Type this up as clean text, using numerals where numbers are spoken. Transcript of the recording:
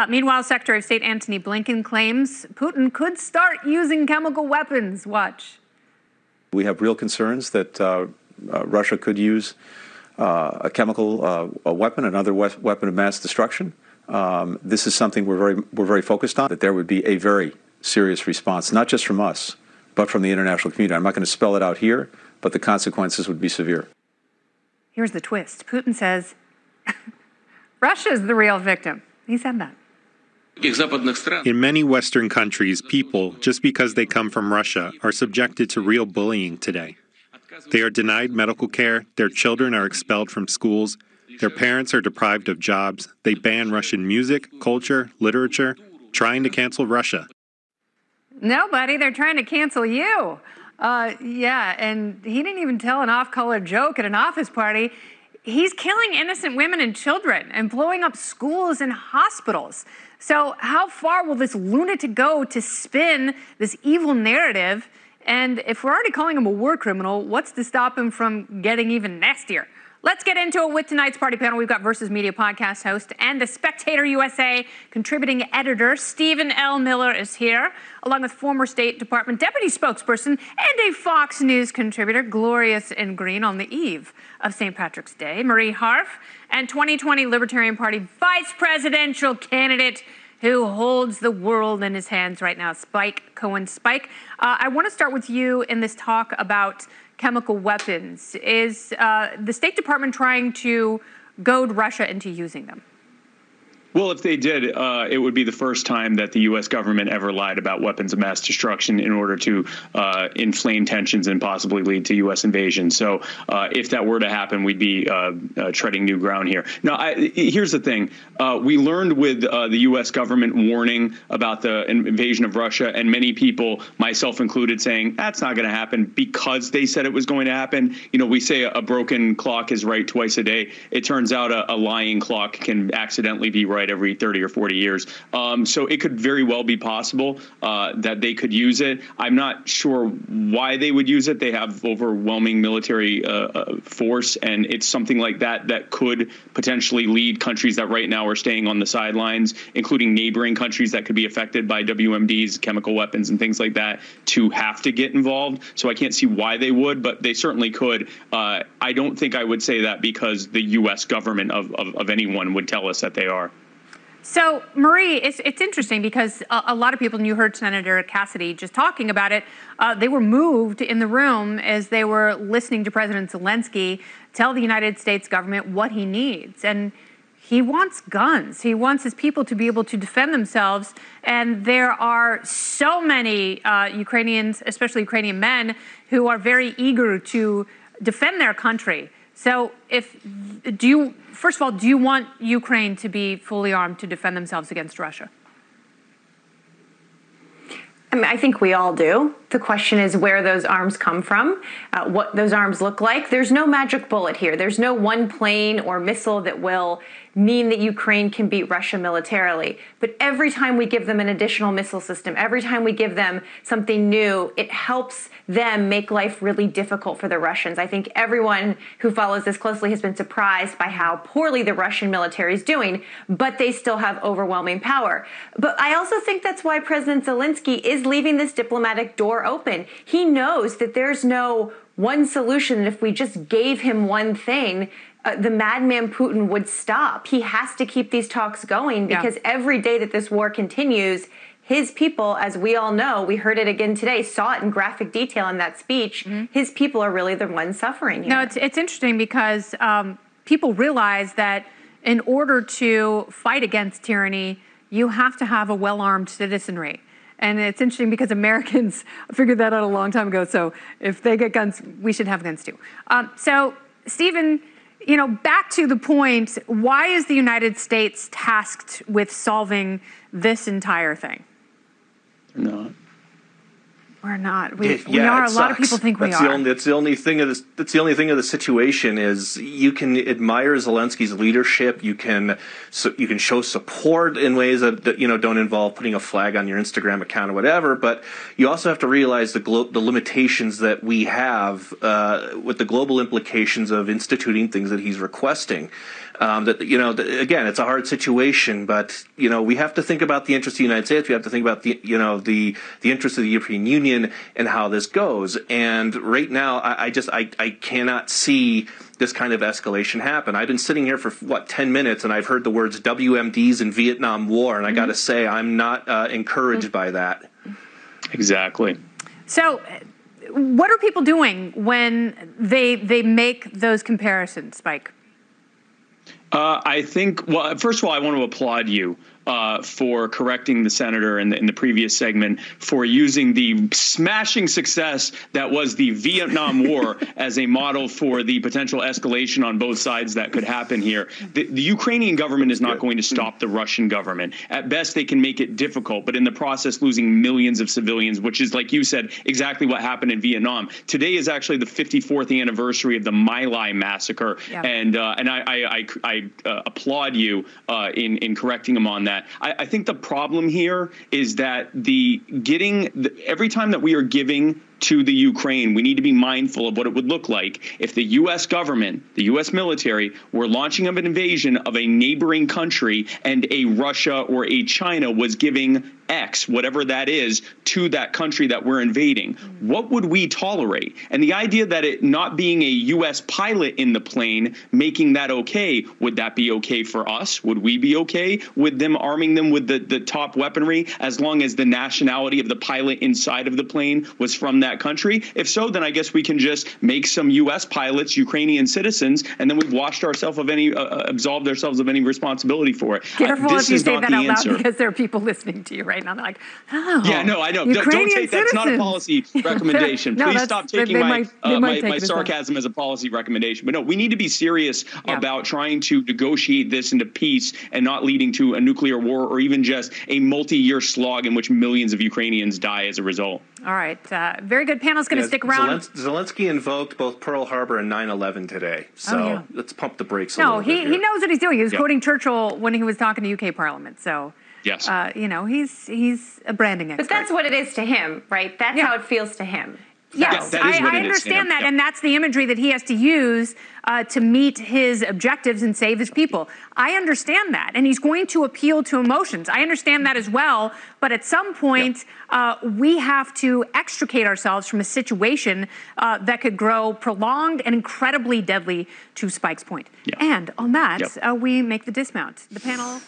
Meanwhile, Secretary of State Antony Blinken claims Putin could start using chemical weapons. Watch. We have real concerns that Russia could use a chemical weapon, another weapon of mass destruction. This is something we're very focused on, that there would be a very serious response, not just from us, but from the international community. I'm not going to spell it out here, but the consequences would be severe. Here's the twist. Putin says Russia's the real victim. He said that. In many Western countries, people, just because they come from Russia, are subjected to real bullying today. They are denied medical care, their children are expelled from schools, their parents are deprived of jobs, they ban Russian music, culture, literature, trying to cancel Russia. Nobody, they're trying to cancel you. Yeah, and he didn't even tell an off-color joke at an office party. He's killing innocent women and children and blowing up schools and hospitals. So how far will this lunatic go to spin this evil narrative? And if we're already calling him a war criminal, what's to stop him from getting even nastier? Let's get into it with tonight's party panel. We've got Versus Media podcast host and the Spectator USA contributing editor, Stephen L. Miller, is here, along with former State Department deputy spokesperson and a Fox News contributor, glorious in green on the eve of St. Patrick's Day, Marie Harf, and 2020 Libertarian Party vice presidential candidate who holds the world in his hands right now, Cohen. Spike, I want to start with you in this talk about chemical weapons. Is the State Department trying to goad Russia into using them? Well, if they did, it would be the first time that the U.S. government ever lied about weapons of mass destruction in order to inflame tensions and possibly lead to U.S. invasion. So if that were to happen, we'd be treading new ground here. Now, here's the thing. We learned with the U.S. government warning about the invasion of Russia, and many people, myself included, saying that's not going to happen because they said it was going to happen. You know, we say a broken clock is right twice a day. It turns out a lying clock can accidentally be right every 30 or 40 years. So it could very well be possible that they could use it. I'm not sure why they would use it. They have overwhelming military force, and it's something like that that could potentially lead countries that right now are staying on the sidelines, including neighboring countries that could be affected by WMDs, chemical weapons, and things like that, to have to get involved. So I can't see why they would, but they certainly could. I don't think I would say that because the U.S. government of anyone would tell us that they are. So, Marie, it's interesting because a lot of people, and you heard Senator Cassidy just talking about it, they were moved in the room as they were listening to President Zelensky tell the United States government what he needs. And he wants guns. He wants his people to be able to defend themselves. And there are so many Ukrainians, especially Ukrainian men, who are very eager to defend their country. So first of all, do you want Ukraine to be fully armed to defend themselves against Russia? I mean, I think we all do. The question is where those arms come from, what those arms look like. There's no magic bullet here. There's no one plane or missile that will mean that Ukraine can beat Russia militarily. But every time we give them an additional missile system, every time we give them something new, it helps them make life really difficult for the Russians. I think everyone who follows this closely has been surprised by how poorly the Russian military is doing, but they still have overwhelming power. But I also think that's why President Zelensky is leaving this diplomatic door open. He knows that there's no one solution, and if we just gave him one thing, the madman Putin would stop. He has to keep these talks going because every day that this war continues, his people, as we all know, we heard it again today, saw it in graphic detail in that speech, his people are really the ones suffering here. No, it's interesting because people realize that in order to fight against tyranny, you have to have a well-armed citizenry. And it's interesting because Americans figured that out a long time ago. So if they get guns, we should have guns too. So, Stephen, you know, back to the point, why is the United States tasked with solving this entire thing? No. We're not. We are. A lot of people think we are. That's the only thing of this. That's the only thing of the situation is you can admire Zelensky's leadership. You can show support in ways that don't involve putting a flag on your Instagram account or whatever. But you also have to realize the limitations that we have with the global implications of instituting things that he's requesting. Again, it's a hard situation, but we have to think about the interest of the United States. We have to think about the interest of the European Union and how this goes. And right now, I cannot see this kind of escalation happen. I've been sitting here for 10 minutes, and I've heard the words WMDs and Vietnam War, and I got to say, I'm not encouraged by that. Exactly. So, what are people doing when they make those comparisons, Spike? I think, well, first of all, I want to applaud you for correcting the senator in the previous segment for using the smashing success that was the Vietnam War as a model for the potential escalation on both sides that could happen here. The Ukrainian government is not going to stop the Russian government. At best, they can make it difficult, but in the process, losing millions of civilians, which is, like you said, exactly what happened in Vietnam. Today is actually the 54th anniversary of the Mai Lai Massacre, and I applaud you in correcting him on that. I think the problem here is that every time that we are giving to the Ukraine, we need to be mindful of what it would look like if the U.S. government, the U.S. military, were launching an invasion of a neighboring country and a Russia or a China was giving X, whatever that is, to that country that we're invading. What would we tolerate? And the idea that it not being a U.S. pilot in the plane, making that okay, would that be okay for us? Would we be okay with them arming them with the top weaponry as long as the nationality of the pilot inside of the plane was from that country? If so, then I guess we can just make some U.S. pilots Ukrainian citizens, and then we've washed ourselves of any, absolved ourselves of any responsibility for it. Careful this if you is say not that the out answer. loud, because there are people listening to you right now. They're like, oh, yeah, no, I know. Ukrainian Don't take that's not a policy recommendation. No, Please stop taking my take sarcasm as a policy recommendation. But no, we need to be serious about trying to negotiate this into peace and not leading to a nuclear war or even just a multi-year slog in which millions of Ukrainians die as a result. All right. Very good. Panel's going to stick around. Zelensky invoked both Pearl Harbor and 9/11 today. So let's pump the brakes a little bit. No, he knows what he's doing. He was quoting Churchill when he was talking to UK Parliament. So, yes, he's a branding expert. But that's what it is to him, right? That's how it feels to him. Yes, I understand that, and that's the imagery that he has to use to meet his objectives and save his people. I understand that, and he's going to appeal to emotions. I understand that as well, but at some point, we have to extricate ourselves from a situation that could grow prolonged and incredibly deadly, to Spike's point. And on that, we make the dismount. The panel